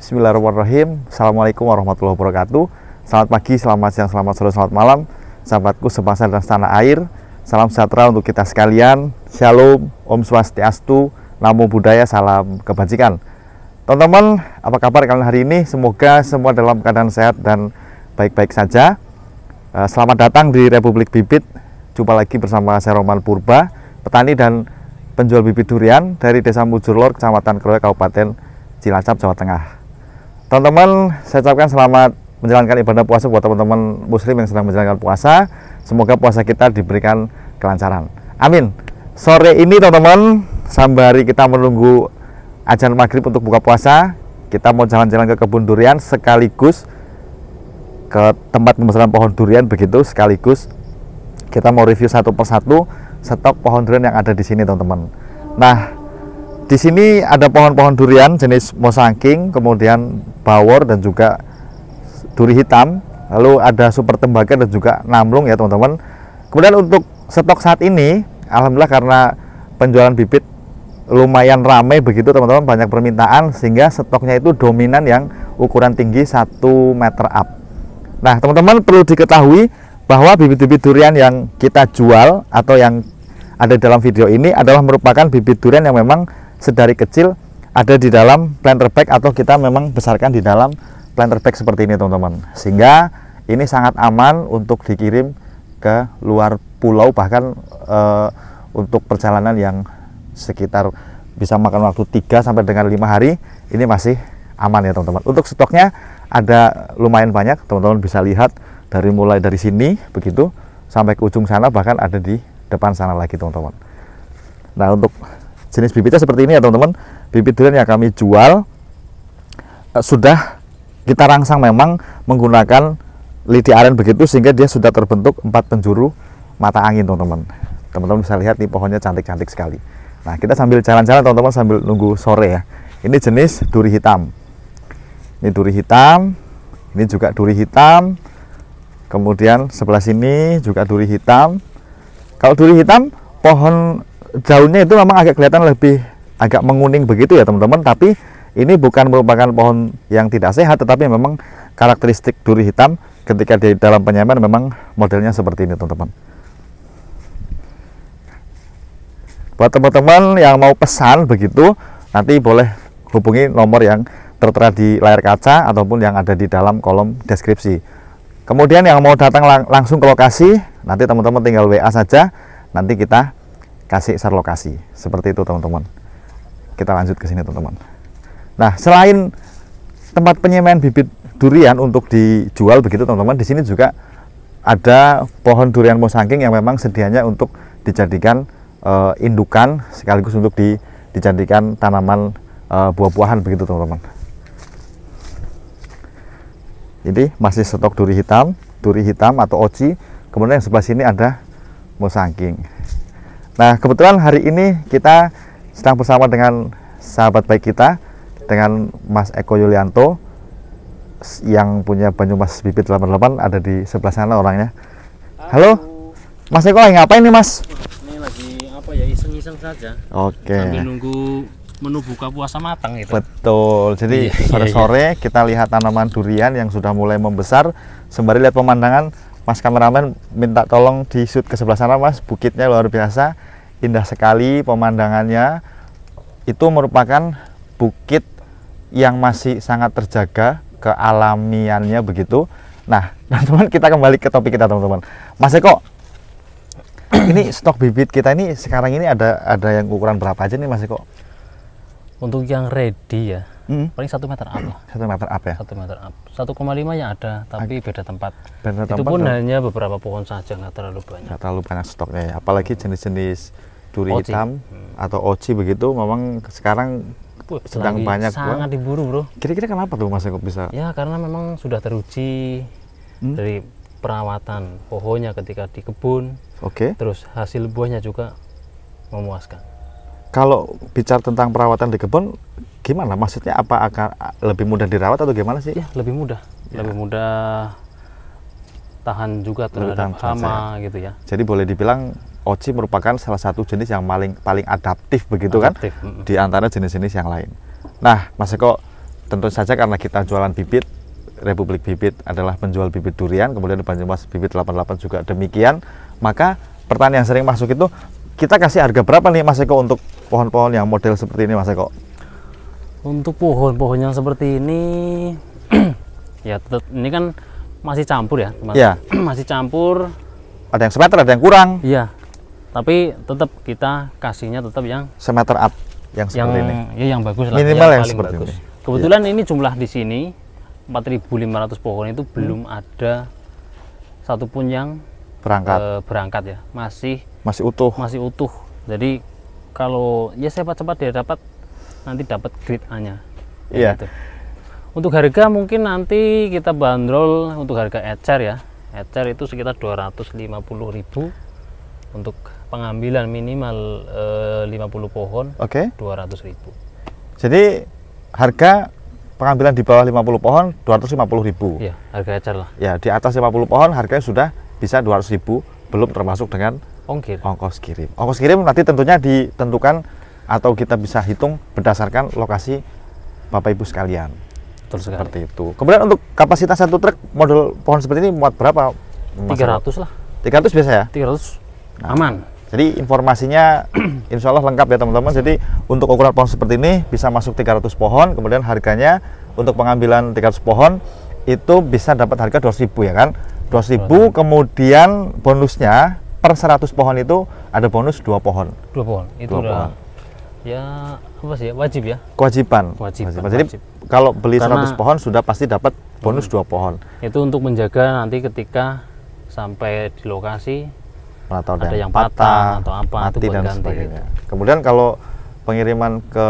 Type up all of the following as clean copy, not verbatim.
Bismillahirrahmanirrahim. Assalamualaikum warahmatullahi wabarakatuh. Selamat pagi, selamat siang, selamat sore, selamat malam, sahabatku sebangsa dan setanah air. Salam sejahtera untuk kita sekalian. Shalom, Om Swastiastu, Namo Buddhaya, salam kebajikan. Teman-teman, apa kabar kalian hari ini? Semoga semua dalam keadaan sehat dan baik-baik saja. Selamat datang di Republik Bibit. Jumpa lagi bersama saya Roman Purba, petani dan penjual bibit durian dari Desa Mujurlor, Kecamatan Kroya, Kabupaten Cilacap, Jawa Tengah. Teman-teman, saya ucapkan selamat menjalankan ibadah puasa buat teman-teman muslim yang sedang menjalankan puasa. Semoga puasa kita diberikan kelancaran. Amin. Sore ini teman-teman, sembari kita menunggu azan maghrib untuk buka puasa, kita mau jalan-jalan ke kebun durian sekaligus ke tempat pembesaran pohon durian, begitu sekaligus kita mau review satu persatu stok pohon durian yang ada di sini, teman-teman. Nah, di sini ada pohon-pohon durian jenis mosangking, kemudian bawor dan juga duri hitam. Lalu ada super tembaga dan juga namlung ya, teman-teman. Kemudian untuk stok saat ini, alhamdulillah karena penjualan bibit lumayan ramai begitu, teman-teman, banyak permintaan sehingga stoknya itu dominan yang ukuran tinggi 1 meter up. Nah, teman-teman perlu diketahui bahwa bibit-bibit durian yang kita jual atau yang ada dalam video ini adalah merupakan bibit durian yang memang sedari kecil ada di dalam planter bag atau kita memang besarkan di dalam planter bag seperti ini, teman-teman. Sehingga ini sangat aman untuk dikirim ke luar pulau, bahkan untuk perjalanan yang sekitar bisa makan waktu 3 sampai dengan 5 hari, ini masih aman ya, teman-teman. Untuk stoknya ada lumayan banyak, teman-teman bisa lihat dari mulai dari sini begitu sampai ke ujung sana, bahkan ada di depan sana lagi, teman-teman. Nah, untuk jenis bibitnya seperti ini ya, teman-teman. Bibit durian yang kami jual sudah kita rangsang memang menggunakan lidi aren begitu, sehingga dia sudah terbentuk 4 penjuru mata angin, teman-teman. Teman-teman bisa lihat nih, pohonnya cantik-cantik sekali. Nah, kita sambil jalan-jalan, teman-teman, sambil nunggu sore ya. Ini jenis duri hitam. Ini duri hitam, ini juga duri hitam. Kemudian sebelah sini juga duri hitam. Kalau duri hitam, pohon daunnya itu memang agak kelihatan lebih agak menguning begitu ya, teman-teman. Tapi ini bukan merupakan pohon yang tidak sehat, tetapi memang karakteristik duri hitam ketika di dalam penyemaian memang modelnya seperti ini, teman-teman. Buat teman-teman yang mau pesan begitu, nanti boleh hubungi nomor yang tertera di layar kaca ataupun yang ada di dalam kolom deskripsi. Kemudian yang mau datang langsung ke lokasi, nanti teman-teman tinggal WA saja, nanti kita kasih share lokasi. Seperti itu, teman-teman. Kita lanjut ke sini, teman-teman. Nah, selain tempat penyemaian bibit durian untuk dijual begitu, teman-teman, di sini juga ada pohon durian mosangking yang memang sedianya untuk dijadikan indukan sekaligus untuk dijadikan tanaman buah-buahan begitu, teman-teman. Ini masih stok duri hitam atau oci. Kemudian yang sebelah sini ada mosangking. Nah, kebetulan hari ini kita sedang bersama dengan sahabat baik kita, dengan Mas Eko Yulianto yang punya Banyumas Bibit 88, ada di sebelah sana orangnya. Halo, Mas Eko, lagi ngapain nih, Mas? Ini lagi apa ya, iseng-iseng saja. Oke. Sambil nunggu menu buka puasa matang gitu. Betul. Jadi sore-sore kita lihat tanaman durian yang sudah mulai membesar, sembari lihat pemandangan. Mas kameramen minta tolong di shoot ke sebelah sana, Mas. Bukitnya luar biasa, indah sekali pemandangannya. Itu merupakan bukit yang masih sangat terjaga kealamiannya begitu. Nah, teman-teman, kita kembali ke topik kita, teman-teman. Mas Eko, ini stok bibit kita ini sekarang ini ada yang ukuran berapa aja nih, Mas Eko? Untuk yang ready ya, paling 1 meter up lah. 1 meter up ya? 1 meter up. 1,5 ya ada, tapi beda tempat. Beda itu tempat pun hanya beberapa pohon saja, nggak terlalu banyak. Nggak terlalu banyak stoknya ya. Apalagi jenis-jenis duri Oci. hitam atau oci begitu, memang sekarang sedang banyak. Sangat diburu, bro. Kira-kira kenapa tuh, Mas Eko bisa? Ya karena memang sudah teruji dari perawatan pohonnya ketika di kebun. Oke. Terus hasil buahnya juga memuaskan. Kalau bicara tentang perawatan di kebun, gimana? Maksudnya apa akan lebih mudah dirawat atau gimana sih? Ya lebih mudah, lebih mudah tahan juga terhadap hama gitu ya. Jadi boleh dibilang oci merupakan salah satu jenis yang paling adaptif begitu, adaptif, kan di antara jenis-jenis yang lain. Nah, Mas Eko, tentu saja karena kita jualan bibit, Republik Bibit adalah penjual bibit durian, kemudian Banyumas Bibit 88 juga demikian, maka pertanyaan yang sering masuk itu, kita kasih harga berapa nih Mas Eko untuk pohon-pohon yang model seperti ini Mas Eko? Untuk pohon-pohon yang seperti ini ya tetap ini kan masih campur ya, Mas. Ya. Masih campur. Ada yang semeter, ada yang kurang. Iya. Tapi tetap kita kasihnya tetap yang Semeter up yang seperti ini. Ya yang bagus lah. Minimal yang paling seperti bagus. ini. Kebetulan ini jumlah di sini 4.500 pohon itu belum ada satupun yang berangkat ya. Masih utuh. Masih utuh. Jadi kalau ya cepat-cepat dia nanti dapat grade A-nya. Iya. Gitu. Untuk harga mungkin nanti kita bandrol untuk harga ecer ya. Ecer itu sekitar 250.000 untuk pengambilan minimal 50 pohon. Oke. 200.000. Jadi harga pengambilan di bawah 50 pohon 250.000. Iya, harga ecer lah. Ya, di atas 50 pohon harganya sudah bisa 200.000, belum termasuk dengan ongkos kirim. Ongkos kirim nanti tentunya ditentukan atau kita bisa hitung berdasarkan lokasi Bapak Ibu sekalian. Betul sekali. Seperti itu. Kemudian untuk kapasitas satu truk model pohon seperti ini muat berapa? 300 lah. 300 biasa ya? 300 aman. Jadi informasinya insya Allah lengkap ya teman-teman. Jadi untuk ukuran pohon seperti ini bisa masuk 300 pohon. Kemudian harganya untuk pengambilan 300 pohon itu bisa dapat harga 200.000 ya kan? 200.000, kemudian bonusnya per 100 pohon itu ada bonus 2 pohon. 2 pohon. Itu 2 pohon. Ya apa sih ya? Wajib ya? Kewajiban. Jadi kalau beli 100 pohon sudah pasti dapat bonus 2 pohon. Itu untuk menjaga nanti ketika sampai di lokasi atau ada yang patah atau apa, mati itu dan ganti sebagainya. gitu. Kemudian kalau pengiriman ke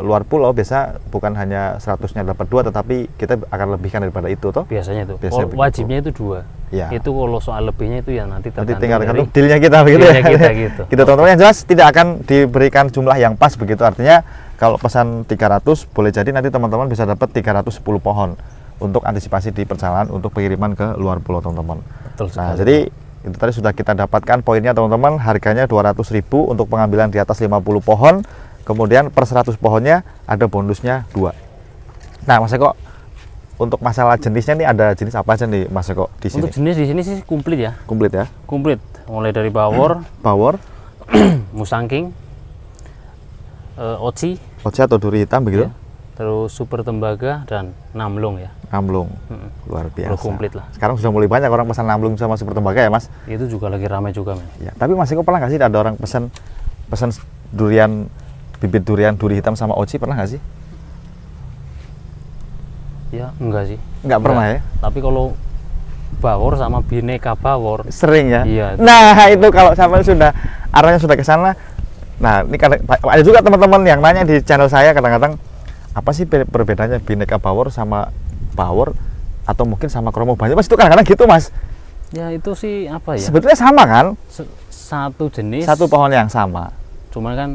luar pulau biasa bukan hanya 100-nya dapat 2, tetapi kita akan lebihkan daripada itu toh. Biasanya itu. Biasanya wajibnya itu 2. Ya. Itu kalau soal lebihnya itu ya nanti tinggal dari dealnya kita begitu ya. Kita gitu. Gitu teman-teman, yang jelas tidak akan diberikan jumlah yang pas begitu. Artinya kalau pesan 300 boleh jadi nanti teman-teman bisa dapat 310 pohon untuk antisipasi di perjalanan untuk pengiriman ke luar pulau teman-teman. Betul sekali. Nah, jadi itu tadi sudah kita dapatkan poinnya teman-teman, harganya 200.000 untuk pengambilan di atas 50 pohon, kemudian per 100 pohonnya ada bonusnya 2. Nah Mas Eko, untuk masalah jenisnya nih ada jenis apa aja nih Mas Eko di sini? Untuk jenis di sini sih komplit ya. Komplit ya? Komplit, mulai dari bawor, musangking, oci atau duri hitam begitu? Ya. Terus super tembaga dan namlung ya. Namlung, luar biasa. Komplit lah. Sekarang sudah mulai banyak orang pesan namlung sama super tembaga ya Mas? Itu juga lagi ramai juga men. Ya, tapi Mas Eko pernah nggak sih ada orang pesan durian, bibit durian duri hitam sama oci, pernah nggak sih? Ya enggak sih. Enggak pernah ya? Tapi kalau bawor sama bineka bawor sering ya? Iya. Nah itu kalau sampai sudah arahnya sudah ke sana. Nah ini ada juga teman-teman yang nanya di channel saya kadang-kadang, apa sih perbedaannya bineka bawor sama bawor atau mungkin sama kromo Banyumas, itu kadang-kadang gitu Mas. Ya itu sih apa ya? Sebetulnya sama kan? Satu jenis. Satu pohon yang sama. Cuman kan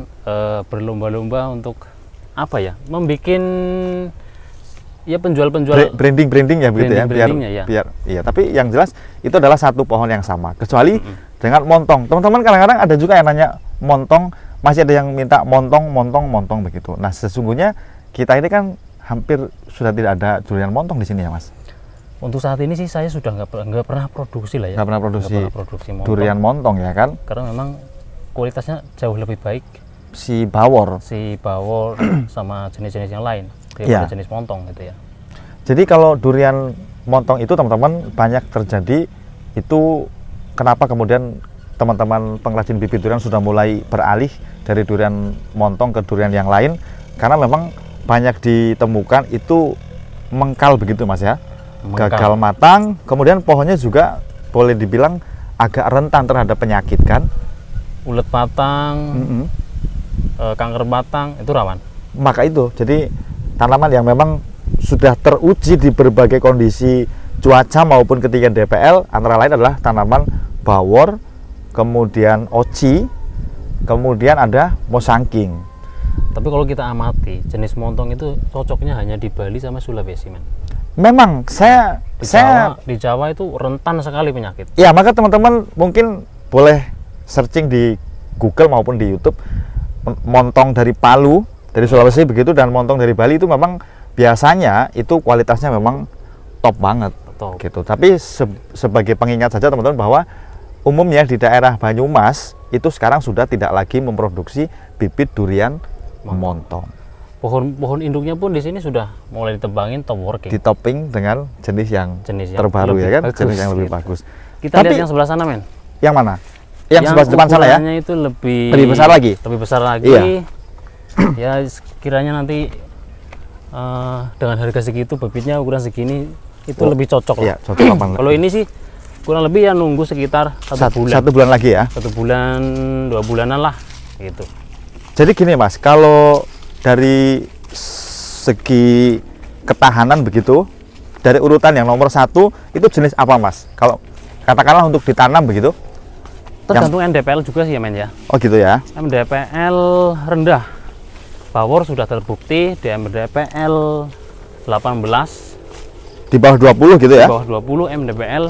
berlomba-lomba untuk apa ya? Membikin ya penjual-penjual branding ya begitu ya, biar iya. Tapi yang jelas itu adalah satu pohon yang sama. Kecuali dengan montong. Teman-teman kadang-kadang ada juga yang nanya montong, masih ada yang minta montong begitu. Nah sesungguhnya kita ini kan hampir sudah tidak ada durian montong di sini ya Mas. Untuk saat ini sih saya sudah nggak pernah produksi lah ya. Nggak pernah produksi montong. Durian montong ya kan? Karena memang kualitasnya jauh lebih baik. Si bawor sama jenis-jenis yang lain daripada jenis montong gitu ya. Jadi kalau durian montong itu teman-teman banyak terjadi itu, kenapa kemudian teman-teman pengrajin bibit durian sudah mulai beralih dari durian montong ke durian yang lain, karena memang banyak ditemukan itu mengkal begitu Mas ya, gagal matang, kemudian pohonnya juga boleh dibilang agak rentan terhadap penyakit kan, ulet batang, kanker batang itu rawan. Maka itu jadi tanaman yang memang sudah teruji di berbagai kondisi cuaca maupun ketinggian DPL, antara lain adalah tanaman bawor, kemudian oci, kemudian ada musangking. Tapi kalau kita amati, jenis montong itu cocoknya hanya di Bali sama Sulawesi men. Memang di Jawa itu rentan sekali penyakit. Ya, maka teman-teman mungkin boleh searching di Google maupun di YouTube, montong dari Palu, dari Sulawesi begitu, dan montong dari Bali itu memang biasanya itu kualitasnya memang top banget Top. gitu. Tapi sebagai pengingat saja teman-teman bahwa umumnya di daerah Banyumas itu sekarang sudah tidak lagi memproduksi bibit durian montong. Pohon induknya pun di sini sudah mulai ditebangin top working. Ditoping dengan jenis yang Jenis yang terbaru ya kan, bagus, jenis yang lebih gitu. bagus. Kita Tapi lihat yang sebelah sana, men. yang mana? Yang sebelah depan sana ya? Ukurannya itu lebih Lebih besar lagi? Lebih besar lagi. Iya. Ya kiranya nanti dengan harga segitu bibitnya ukuran segini itu lebih cocok Iya, lah. cocok apa enggak? Kalau ini sih kurang lebih ya nunggu sekitar satu bulan. 1 bulan lagi ya. 1 bulan, 2 bulanan lah gitu. Jadi gini Mas, kalau dari segi ketahanan begitu, dari urutan yang nomor 1 itu jenis apa Mas? Kalau katakanlah untuk ditanam begitu? Tergantung NDPL juga sih ya, men ya. Oh gitu ya. NDPL rendah, Bawor sudah terbukti di NDPL 18, Di bawah 20 gitu di ya? bawah 20 NDPL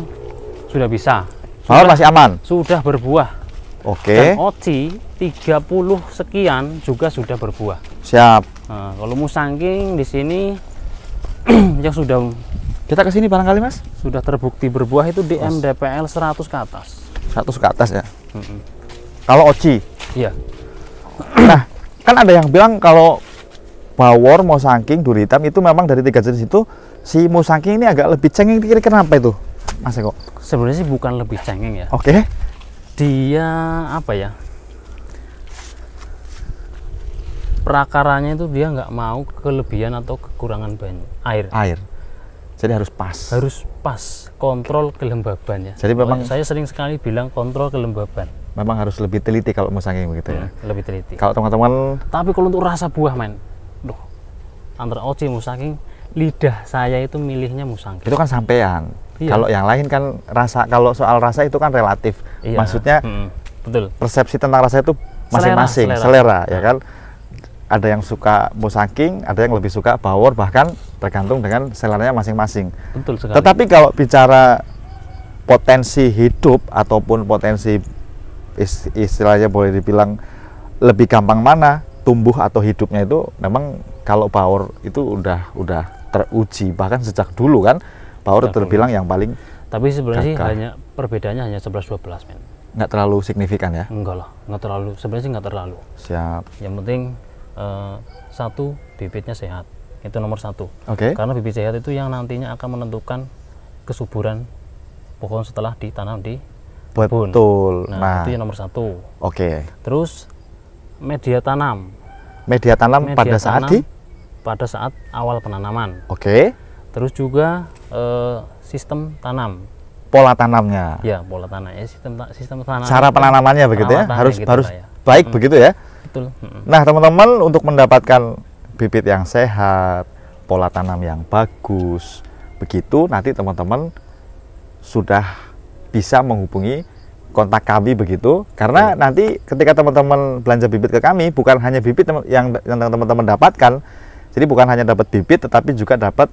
sudah bisa. Bawor masih aman? Sudah berbuah. Oke, Dan OCI 30 sekian juga sudah berbuah. siap. Nah, kalau musangking di sini yang sudah Kita ke sini barangkali Mas? terbukti berbuah itu di MDPL 100 ke atas. 100 ke atas ya? Mm-mm. Kalau Oci? Iya. Nah, kan ada yang bilang kalau Bawor, Musangking, Duri Hitam itu memang dari 3 jenis itu si Musangking ini agak lebih cengeng, kira-kira kenapa itu Mas Eko? Sebenarnya sih bukan lebih cengeng ya. Oke. Dia apa ya? Prakaranya itu dia nggak mau kelebihan atau kekurangan air. Air. Jadi harus pas. Harus pas, kontrol kelembaban ya. Jadi memang saya sering sekali bilang kontrol kelembaban. memang harus lebih teliti kalau Musangking begitu ya. Lebih teliti. Kalau teman-teman Tapi kalau untuk rasa buah, men, duh, antara Oci Musangking, lidah saya itu milihnya Musangking. itu kan sampean. Iya. Kalau yang lain kan rasa, kalau soal rasa itu kan relatif. Iya. Maksudnya Betul. persepsi tentang rasa itu masing-masing, selera ya kan. Ada yang suka Musangking, ada yang lebih suka Bawor, bahkan tergantung dengan seleranya masing-masing. Betul sekali. Tetapi kalau bicara potensi hidup ataupun potensi istilahnya boleh dibilang lebih gampang mana tumbuh atau hidupnya, itu memang kalau Bawor itu udah teruji bahkan sejak dulu kan. Bawor terbilang yang paling Tapi sebenarnya sih gagah. hanya perbedaannya hanya 11-12, men. nggak terlalu signifikan ya. Enggak lah, nggak terlalu. Sebenarnya sih nggak terlalu. Siap. Yang penting satu, bibitnya sehat. Itu nomor 1. Oke. Karena bibit sehat itu yang nantinya akan menentukan kesuburan pohon setelah ditanam di kebun. Betul. Nah, itu yang nomor 1. Oke. Terus media tanam. Media tanam Media pada saat tanam pada saat awal penanaman. Oke. Terus juga sistem tanam. Pola tanamnya. Ya, pola tanam ya, sistem tanam. Cara penanamannya begitu ya. Perawatannya Harus gitu lah ya. baik begitu ya. Betul. Nah, teman-teman, untuk mendapatkan bibit yang sehat, pola tanam yang bagus, begitu nanti teman-teman sudah bisa menghubungi kontak kami begitu. Karena nanti ketika teman-teman belanja bibit ke kami, bukan hanya bibit yang teman-teman dapatkan. Jadi bukan hanya dapat bibit, tetapi juga dapat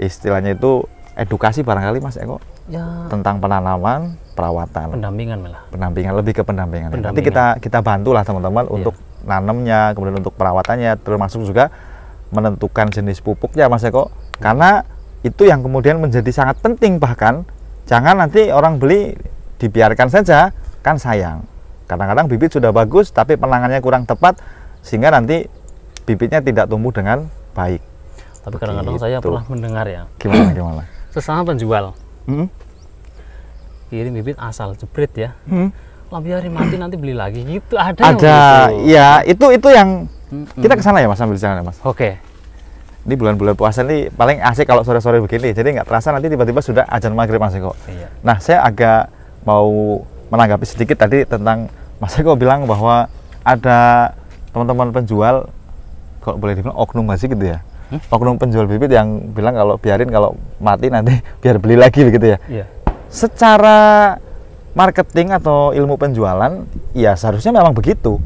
istilahnya itu edukasi barangkali Mas Eko Ya, tentang penanaman, perawatan, pendampingan malah. pendampingan, lebih ke pendampingan. Nanti Pendampingan. kita bantulah teman-teman untuk nanamnya, kemudian untuk perawatannya, termasuk juga menentukan jenis pupuknya Mas Eko. Karena itu yang kemudian menjadi sangat penting, bahkan jangan nanti orang beli dibiarkan saja, kan sayang. Kadang-kadang bibit sudah bagus tapi penanganannya kurang tepat sehingga nanti bibitnya tidak tumbuh dengan baik. Tapi kadang-kadang saya Begitu. pernah mendengar ya, Gimana? sesama penjual Hmm? kirim bibit asal jebret ya, lah biarin mati nanti beli lagi gitu. Ada Ada, yang gitu. ya itu yang kita kesana ya Mas, sambil jalan ya Mas. Oke. Ini bulan-bulan puasa nih paling asik kalau sore-sore begini, jadi nggak terasa nanti tiba-tiba sudah azan maghrib Mas Eko. Iya. Nah, saya agak mau menanggapi sedikit tadi tentang Mas Eko bilang bahwa ada teman-teman penjual, kalau boleh dibilang oknum masih gitu ya, oknum penjual bibit yang bilang kalau biarin, kalau mati nanti biar beli lagi begitu ya. Iya. Secara marketing atau ilmu penjualan, ya seharusnya memang begitu.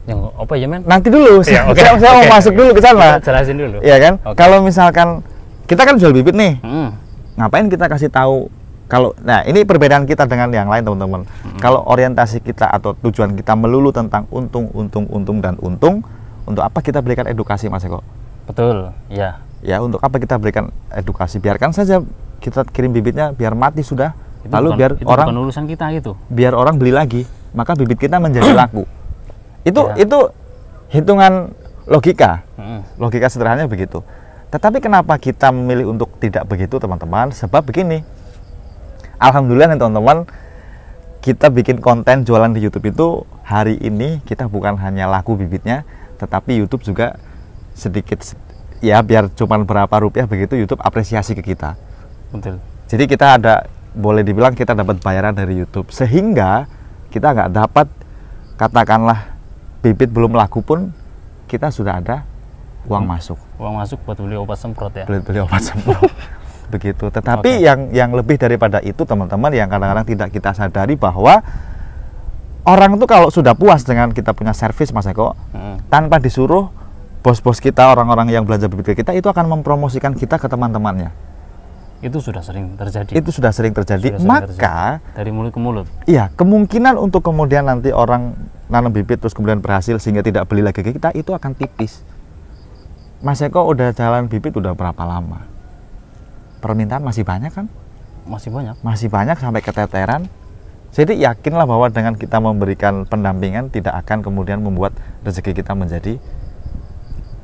Yang apa ya, men? Nanti dulu, Iya, oke, saya mau oke, masuk oke. dulu ke sana. Kita jelasin dulu. Iya kan? Oke. Kalau misalkan kita kan jual bibit nih, Hmm. ngapain kita kasih tahu kalau, nah ini perbedaan kita dengan yang lain teman-teman. Kalau orientasi kita atau tujuan kita melulu tentang untung, untuk apa kita berikan edukasi Mas Eko? Betul, ya. Ya untuk apa kita berikan edukasi? Biarkan saja kita kirim bibitnya biar mati sudah. Itu Lalu bukan, biar itu orang bukan urusan kita gitu. biar orang beli lagi, maka bibit kita menjadi laku. Itu Ya. itu hitungan logika. Mm-mm. Logika sederhananya begitu. Tetapi kenapa kita memilih untuk tidak begitu, teman-teman? Sebab begini. Alhamdulillah nih teman-teman, kita bikin konten jualan di YouTube itu hari ini kita bukan hanya laku bibitnya, tetapi YouTube juga sedikit ya biar cuman berapa rupiah begitu YouTube apresiasi ke kita. Betul. Jadi kita ada, boleh dibilang kita dapat bayaran dari YouTube, sehingga kita nggak dapat, katakanlah bibit belum laku pun kita sudah ada uang masuk, Uang masuk buat beli obat semprot ya. beli obat semprot. Begitu. Tetapi yang lebih daripada itu teman-teman, yang kadang-kadang tidak kita sadari bahwa orang itu kalau sudah puas dengan kita punya servis Mas Eko, tanpa disuruh, bos-bos kita, orang-orang yang belanja bibit kita itu akan mempromosikan kita ke teman-temannya. Itu sudah sering terjadi. Itu sudah sering terjadi. Sudah sering Maka terjadi. Dari mulut ke mulut. iya, kemungkinan untuk kemudian nanti orang nanam bibit terus kemudian berhasil sehingga tidak beli lagi ke kita itu akan tipis. Mas Eko udah jalan bibit udah berapa lama? Permintaan masih banyak kan? Masih banyak. Masih banyak sampai keteteran. Jadi yakinlah bahwa dengan kita memberikan pendampingan tidak akan kemudian membuat rezeki kita menjadi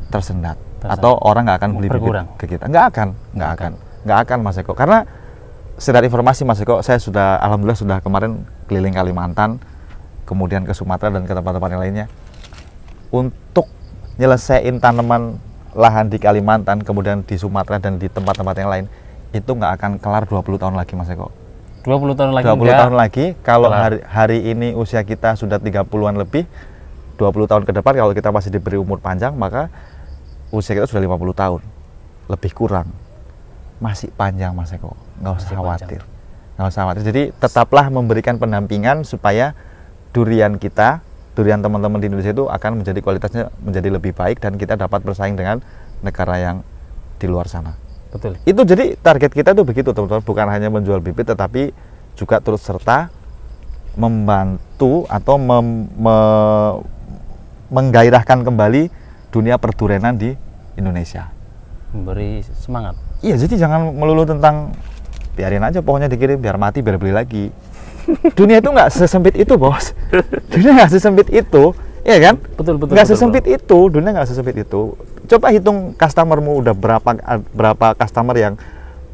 tersendat. Atau orang nggak akan beli berkurang bibit ke kita. Nggak akan Mas Eko. Karena sekedar informasi Mas Eko, saya sudah alhamdulillah sudah kemarin keliling Kalimantan, kemudian ke Sumatera dan ke tempat-tempat yang lainnya untuk nyelesain tanaman lahan di Kalimantan, kemudian di Sumatera dan di tempat-tempat yang lain, itu nggak akan kelar 20 tahun lagi Mas Eko. 20 tahun lagi 20 tahun lagi, kalau kelar. hari ini usia kita sudah 30-an lebih, 20 tahun ke depan kalau kita masih diberi umur panjang, maka usia kita sudah 50 tahun. Lebih kurang. Masih panjang Mas Eko, nggak usah khawatir. Nggak usah khawatir. Jadi tetaplah memberikan pendampingan supaya durian kita, durian teman-teman di Indonesia itu akan menjadi kualitasnya menjadi lebih baik dan kita dapat bersaing dengan negara yang di luar sana. Betul. Itu jadi target kita tuh begitu teman-teman, bukan hanya menjual bibit tetapi juga turut serta membantu atau menggairahkan kembali dunia perdurianan di Indonesia. Memberi semangat. Iya, jadi jangan melulu tentang biarin aja pokoknya dikirim biar mati biar beli lagi. Dunia itu nggak sesempit itu Bos. Dunia nggak sesempit itu, ya kan? Betul. Nggak sesempit itu, dunia nggak sesempit itu. Coba hitung customermu udah berapa customer yang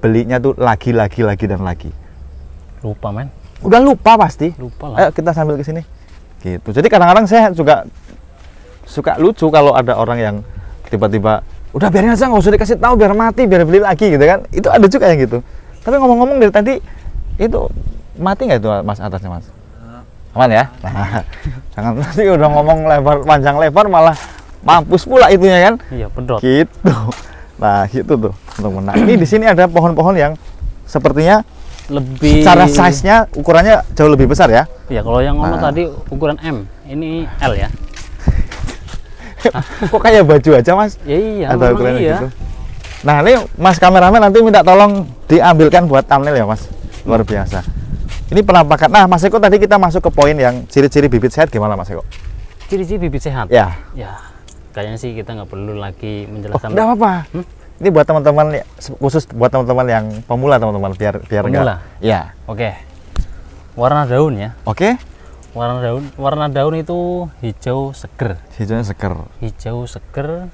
belinya tuh lagi dan lagi. Lupa men. Udah lupa pasti. Lupa lah. Ayo kita sambil ke sini. Gitu. Jadi kadang-kadang saya juga suka lucu kalau ada orang yang tiba-tiba udah biarin aja nggak usah dikasih tahu biar mati biar beli lagi gitu kan. Itu ada juga yang gitu. Tapi ngomong-ngomong dari tadi itu mati nggak itu Mas atasnya Mas? Aman ya? Nah, jangan nanti udah ngomong panjang lebar malah mampus pula itunya kan? Iya, pedot. Gitu. Nah, gitu tuh teman-teman. Nah, ini di sini ada pohon-pohon yang sepertinya Lebih secara size-nya ukurannya jauh lebih besar ya. Iya, kalau yang ngomong tadi ukuran M, ini L ya. Kok kayak baju aja Mas? Ya iya, Ada memang ukurannya iya. gitu. Nah, ini Mas kameramen nanti minta tolong diambilkan buat thumbnail ya Mas. Luar biasa. Ini penampakan. Nah, Mas Eko tadi kita masuk ke poin yang ciri-ciri bibit sehat gimana Mas Eko? Ciri-ciri bibit sehat. Ya. Ya, kayaknya sih kita nggak perlu lagi Oh, menjelaskan. enggak apa-apa. Ini buat teman-teman khusus buat teman-teman yang pemula teman-teman biar Pemula? enggak. Ya. Oke. Warna daun ya. Oke. Warna daun itu hijau seger. Hijaunya seger. Hijau seger.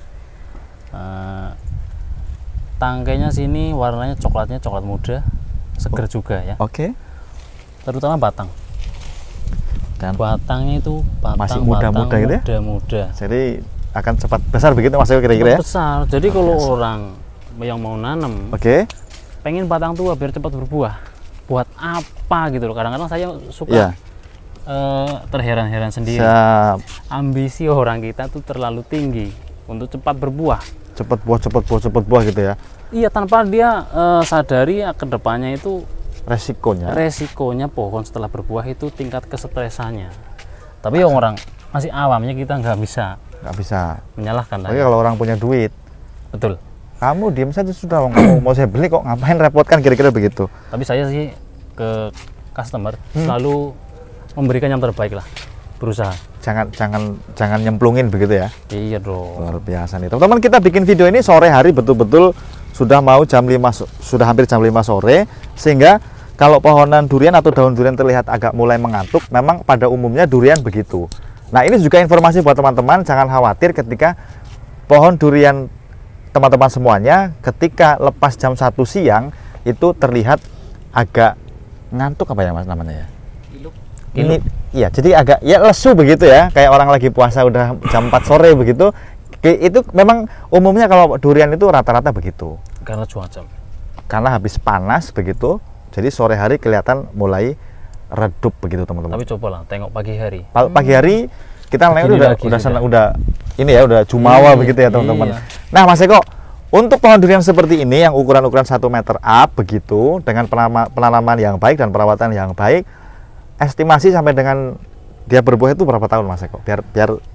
Tangkainya sini warnanya coklat muda, seger juga ya. Oke. Terutama batang. Dan Batangnya itu batang Masih muda-muda gitu ya? Muda-muda. jadi akan cepat besar begitu Mas Eko kira-kira ya? Besar. Jadi kalau orang yang mau nanam, Oke. pengen batang tua biar cepat berbuah. Buat apa gitu loh. Kadang-kadang saya suka Iya. terheran-heran sendiri. Siap. Ambisi orang kita tuh terlalu tinggi untuk cepat berbuah. Cepet buah gitu ya. Iya, tanpa dia sadari ke depannya itu Resikonya. pohon setelah berbuah itu tingkat kesetresannya. Tapi yang orang masih awamnya kita nggak bisa Nggak bisa. menyalahkan lah. Tapi kalau orang punya duit, Betul. kamu diem saja sudah. Mau saya beli kok ngapain repotkan kira-kira begitu. Tapi saya sih ke customer selalu memberikan yang terbaik lah, berusaha. jangan nyemplungin begitu ya. Iya dong. Luar biasa nih teman-teman, kita bikin video ini sore hari, betul-betul sudah mau jam 5, sudah hampir jam 5 sore, sehingga kalau pohonan durian atau daun durian terlihat agak mulai mengantuk, memang pada umumnya durian begitu. Nah, ini juga informasi buat teman-teman, jangan khawatir ketika pohon durian teman-teman semuanya ketika lepas jam 1 siang itu terlihat agak ngantuk, apa ya mas namanya ya? Ini ya, jadi agak ya lesu begitu ya, kayak orang lagi puasa udah jam 4 sore begitu. Itu memang umumnya kalau durian itu rata-rata begitu. Karena cuaca. Karena habis panas begitu, jadi sore hari kelihatan mulai redup begitu teman-teman. Tapi cobalah tengok pagi hari. Pagi hari kita lihat udah ini ya, udah jumawa begitu ya teman-teman. Iya. Nah Mas Eko, untuk pohon durian seperti ini yang ukuran 1 meter up begitu, dengan penanaman yang baik dan perawatan yang baik, estimasi sampai dengan dia berbuah itu berapa tahun Mas Eko? Biar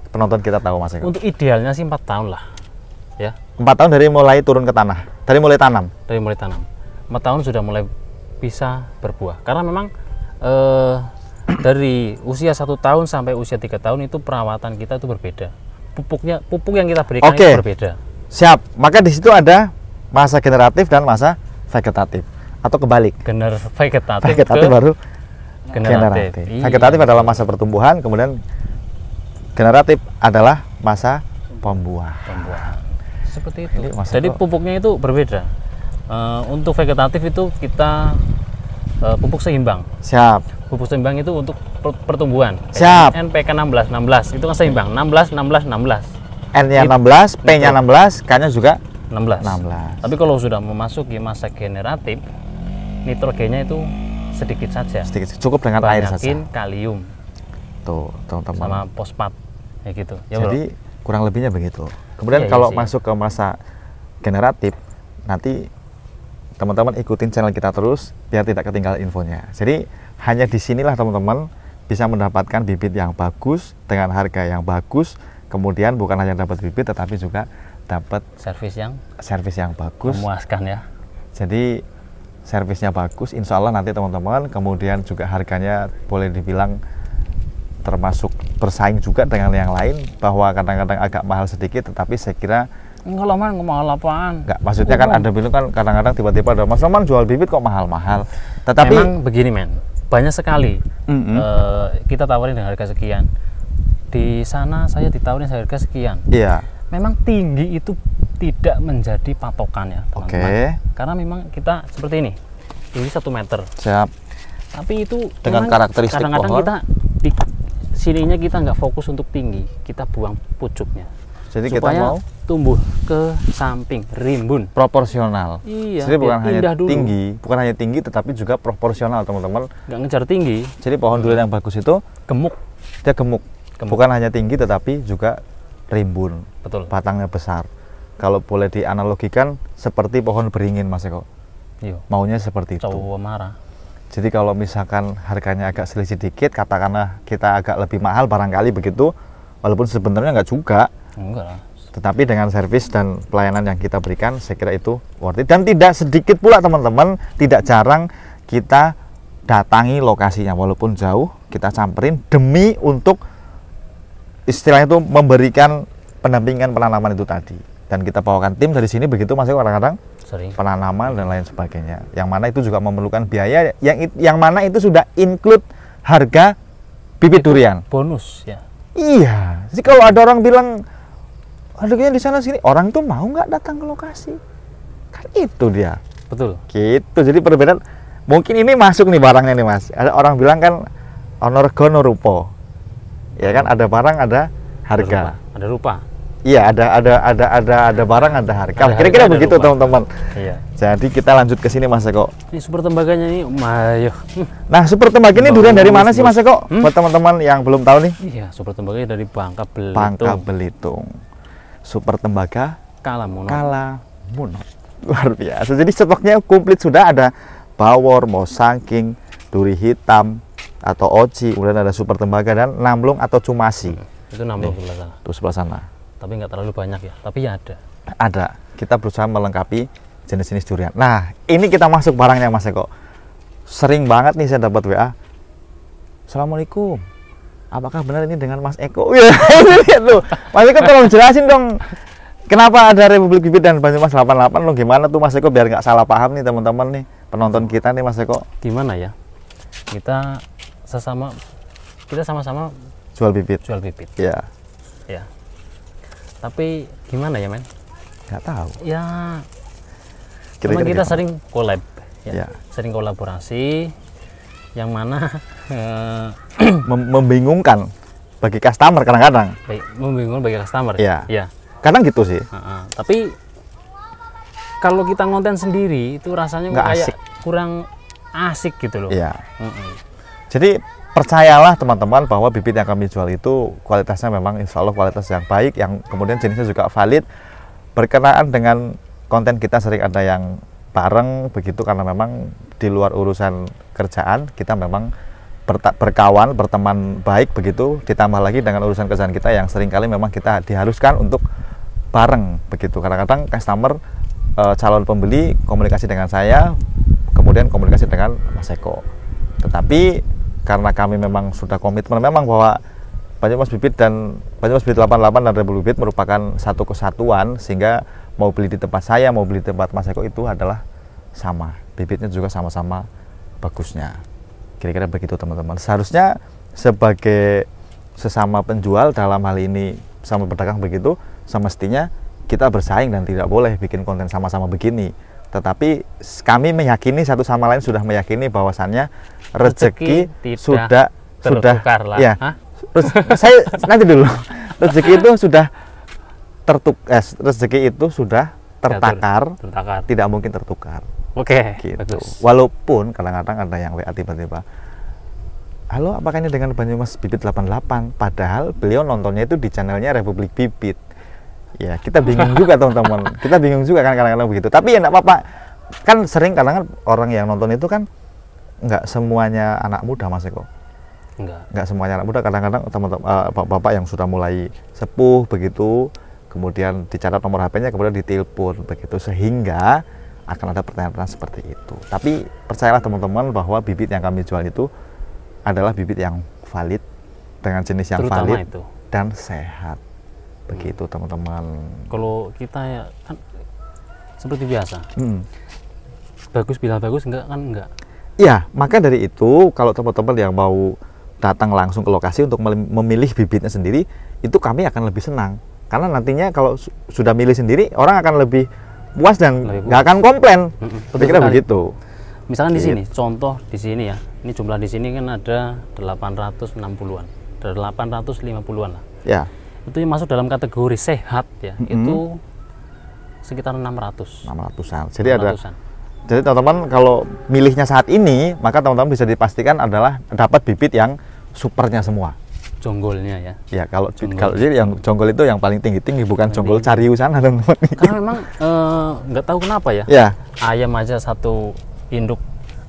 penonton kita tahu Mas Eko. Untuk idealnya sih 4 tahun lah, ya. 4 tahun dari mulai turun ke tanah, dari mulai tanam. Dari mulai tanam. 4 tahun sudah mulai bisa berbuah. Karena memang dari usia 1 tahun sampai usia 3 tahun itu perawatan kita itu berbeda. Pupuk yang kita berikan itu berbeda. Siap. Maka di situ ada masa generatif dan masa vegetatif, atau kebalik. Vegetatif baru generatif. Vegetatif adalah masa pertumbuhan, kemudian generatif adalah masa pembuahan. Seperti itu. Jadi pupuknya itu berbeda. Untuk vegetatif itu kita pupuk seimbang. Siap. Pupuk seimbang itu untuk pertumbuhan. Siap. NPK 16 itu kan seimbang. 16. N-nya 16, P-nya 16, K-nya juga 16. 16. Tapi kalau sudah memasuki masa generatif, nitrogennya itu sedikit saja. Sedikit, cukup dengan air saja. Banyakin kalium. Tuh, teman-teman. Sama fosfat. Ya gitu. Ya, jadi kurang lebihnya begitu. Kemudian kalau masuk ke masa generatif, nanti teman-teman ikutin channel kita terus biar tidak ketinggalan infonya. Jadi hanya di sinilah teman-teman bisa mendapatkan bibit yang bagus dengan harga yang bagus. Kemudian bukan hanya dapat bibit tetapi juga dapat servis yang bagus, memuaskan ya. Jadi servisnya bagus, insya Allah nanti teman-teman. Kemudian juga harganya boleh dibilang termasuk bersaing juga dengan yang lain, bahwa kadang-kadang agak mahal sedikit, tetapi saya kira enggak lah man, mahal apaan? Enggak, maksudnya kan ada bilang kan kadang-kadang tiba-tiba ada Mas Roman jual bibit kok mahal-mahal. Tetapi memang begini men, banyak sekali kita tawarin dengan harga sekian. Di sana saya ditawarin harga sekian. Iya. Memang tinggi itu tidak menjadi patokan ya teman-teman. Karena memang kita seperti ini 1 meter. Siap. Tapi itu dengan karakteristik kadang-kadang pohon. kita di sininya kita nggak fokus untuk tinggi, kita buang pucuknya. Jadi supaya kita mau tumbuh ke samping, rimbun, proporsional. Iya. Jadi bukan hanya tinggi, tetapi juga proporsional teman-teman. Nggak ngejar tinggi. Jadi pohon durian yang bagus itu gemuk. Dia gemuk. Bukan hanya tinggi, tetapi juga rimbun. Betul. Batangnya besar. Kalau boleh dianalogikan seperti pohon beringin, Mas Eko. Iya. Maunya seperti itu. Cowok marah. Jadi kalau misalkan harganya agak selisih dikit, katakanlah kita agak lebih mahal barangkali begitu, walaupun sebenarnya nggak juga. Enggak lah. Tetapi dengan servis dan pelayanan yang kita berikan, saya kira itu worth it. Dan tidak sedikit pula teman-teman, tidak jarang kita datangi lokasinya, walaupun jauh, kita samperin demi untuk istilahnya itu memberikan pendampingan penanaman itu tadi. Dan kita bawakan tim dari sini begitu, masih kadang-kadang penanaman dan lain sebagainya. Yang mana itu juga memerlukan biaya, yang mana itu sudah include harga bibit durian. Bonus ya. Iya. Jadi kalau ada orang bilang harganya di sana sini, orang tuh mau nggak datang ke lokasi? Kan itu dia. Betul. Gitu. Jadi perbedaan. Mungkin ini masuk nih barangnya nih Mas. Ada orang bilang kan honor gono rupo. Ya kan, ada barang ada harga. Ada rupa. Iya, ada barang ada harga. Kira-kira begitu teman-teman. Iya. Jadi kita lanjut ke sini Mas Eko. Ini super tembaganya ini, ayo. Nah, super tembaga ini durian dari mana sih Mas Eko? Buat teman-teman yang belum tahu nih. Iya, super tembaganya dari Bangka Belitung. Bangka Belitung. Super tembaga Kalamuno. Luar biasa. Jadi stoknya komplit, sudah ada bawor, mau sangking, duri hitam atau oci, kemudian ada super tembaga dan namlung atau cumasi. Itu namlung sebelah sana. Tuh sebelah sana. Tapi nggak terlalu banyak ya, tapi ya ada. Ada. Kita berusaha melengkapi jenis-jenis durian. Nah, ini kita masuk barangnya Mas Eko. Sering banget nih saya dapat WA. Assalamualaikum. apakah benar ini dengan Mas Eko? Ya, ini lihat tuh. Mas Eko tolong jelasin dong. Kenapa ada Republik Bibit dan Banyumas 88 lo gimana tuh Mas Eko biar nggak salah paham nih teman-teman nih penonton kita nih Mas Eko. Gimana ya? Kita sama-sama Jual bibit. Ya. Ya. Tapi gimana ya, men? Nggak tahu. Ya. Kira-kira Kita gimana? sering collab, Ya. Sering kolaborasi, yang mana Membingungkan bagi customer kadang-kadang. membingungkan bagi customer. Iya. Ya. Kadang gitu sih. Tapi kalau kita ngonten sendiri itu rasanya Nggak kayak asik. kurang asik gitu loh. Iya. Jadi percayalah teman-teman bahwa bibit yang kami jual itu kualitasnya memang insya Allah kualitas yang baik, yang kemudian jenisnya juga valid, berkenaan dengan konten kita sering ada yang bareng begitu karena memang di luar urusan kerjaan kita memang berkawan, berteman baik begitu, ditambah lagi dengan urusan kerjaan kita yang seringkali memang kita diharuskan untuk bareng begitu. Kadang-kadang customer calon pembeli komunikasi dengan saya, kemudian komunikasi dengan Mas Eko. Tetapi karena kami memang sudah komitmen memang bahwa Banyumas Bibit dan Banyumas Bibit 88 dan Republik Bibit merupakan satu kesatuan, sehingga mau beli di tempat saya, mau beli di tempat Mas Eko itu adalah sama. Bibitnya juga sama-sama bagusnya. Kira-kira begitu teman-teman. Seharusnya sebagai sesama penjual dalam hal ini sama pedagang begitu, semestinya kita bersaing dan tidak boleh bikin konten sama-sama begini. Tetapi kami meyakini satu sama lain sudah meyakini bahwasannya rezeki sudah tertukar lah. Ya. Saya nanti dulu. Rezeki itu sudah rezeki itu sudah tertakar, tidak mungkin tertukar. Oke, gitu. Bagus. Walaupun kadang-kadang ada yang WA tiba-tiba, halo apakah ini dengan Banyumas Bibit 88? Padahal beliau nontonnya itu di channelnya Republik Bibit. Ya kita bingung juga teman-teman. Kita bingung juga kan kadang-kadang begitu. Tapi ya enggak apa-apa. Kan sering kadang-kadang orang yang nonton itu kan nggak semuanya anak muda Mas Eko. Nggak semuanya anak muda. Kadang-kadang teman-teman bapak-bapak yang sudah mulai sepuh begitu, kemudian dicatat nomor HP-nya, kemudian ditelepon begitu, sehingga akan ada pertanyaan seperti itu. Tapi percayalah teman-teman bahwa bibit yang kami jual itu adalah bibit yang valid, dengan jenis yang terutama valid itu. Dan sehat. Begitu teman-teman. Kalau kita ya kan seperti biasa. Bagus bilang bagus enggak kan enggak. Iya, maka dari itu kalau teman-teman yang mau datang langsung ke lokasi untuk memilih bibitnya sendiri, itu kami akan lebih senang. Karena nantinya kalau sudah milih sendiri, orang akan lebih puas dan nggak akan komplain. Kira-kira begitu. Misalkan di sini, contoh di sini ya. Ini jumlah di sini kan ada 860-an. Ada 850-an lah. Ya. Itu yang masuk dalam kategori sehat ya. Itu sekitar 600-an. Jadi teman-teman kalau milihnya saat ini, maka teman-teman bisa dipastikan adalah dapat bibit yang supernya semua. Jonggolnya ya. Ya, kalau jadi yang jonggol itu yang paling tinggi-tinggi, bukan jonggol cariu sana teman-teman. Karena memang nggak tahu kenapa ya. Ya. Ayam aja satu induk,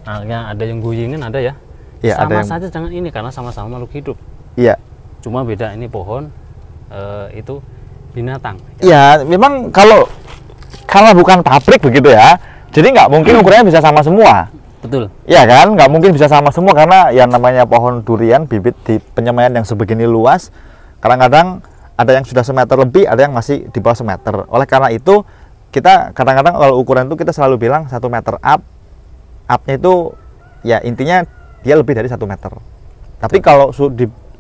ada yang guyingin ada ya. Ya, sama ada yang... saja jangan ini karena sama-sama makhluk hidup. Iya. Cuma beda ini pohon, itu binatang. Ya, memang kalau bukan pabrik begitu ya. Jadi nggak mungkin ukurannya bisa sama semua. Betul. Iya kan, nggak mungkin bisa sama semua karena yang namanya pohon durian bibit di penyemaian yang sebegini luas, kadang-kadang ada yang sudah semeter lebih, ada yang masih di bawah semeter. Oleh karena itu kita kadang-kadang kalau ukuran itu kita selalu bilang 1 meter up-nya itu ya intinya dia lebih dari 1 meter. Tapi kalau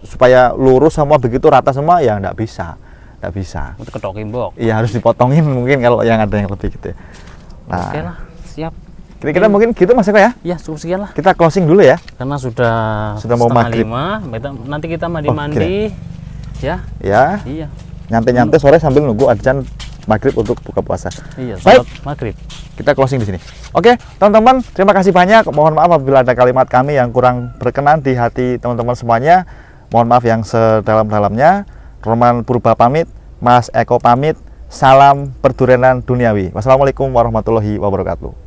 supaya lurus semua begitu rata semua ya nggak bisa. Untuk ketok kimbok. Iya harus dipotongin mungkin kalau yang ada yang lebih gitu. Nah, oke lah, siap. Kira-kira mungkin gitu Mas Eko ya? Ya cukup sekian lah. Kita closing dulu ya. Karena sudah mau maghrib. 5, nanti kita mandi-mandi. Ya. Ya. Iya. Nyantai-nyantai sore sambil nunggu adzan maghrib untuk buka puasa. Iya. Baik. Maghrib. Kita closing di sini. Oke, teman-teman, terima kasih banyak. Mohon maaf apabila ada kalimat kami yang kurang berkenan di hati teman-teman semuanya. Mohon maaf yang sedalam-dalamnya. Roman Purba pamit, Mas Eko pamit. Salam perdurianan duniawi. Wassalamualaikum warahmatullahi wabarakatuh.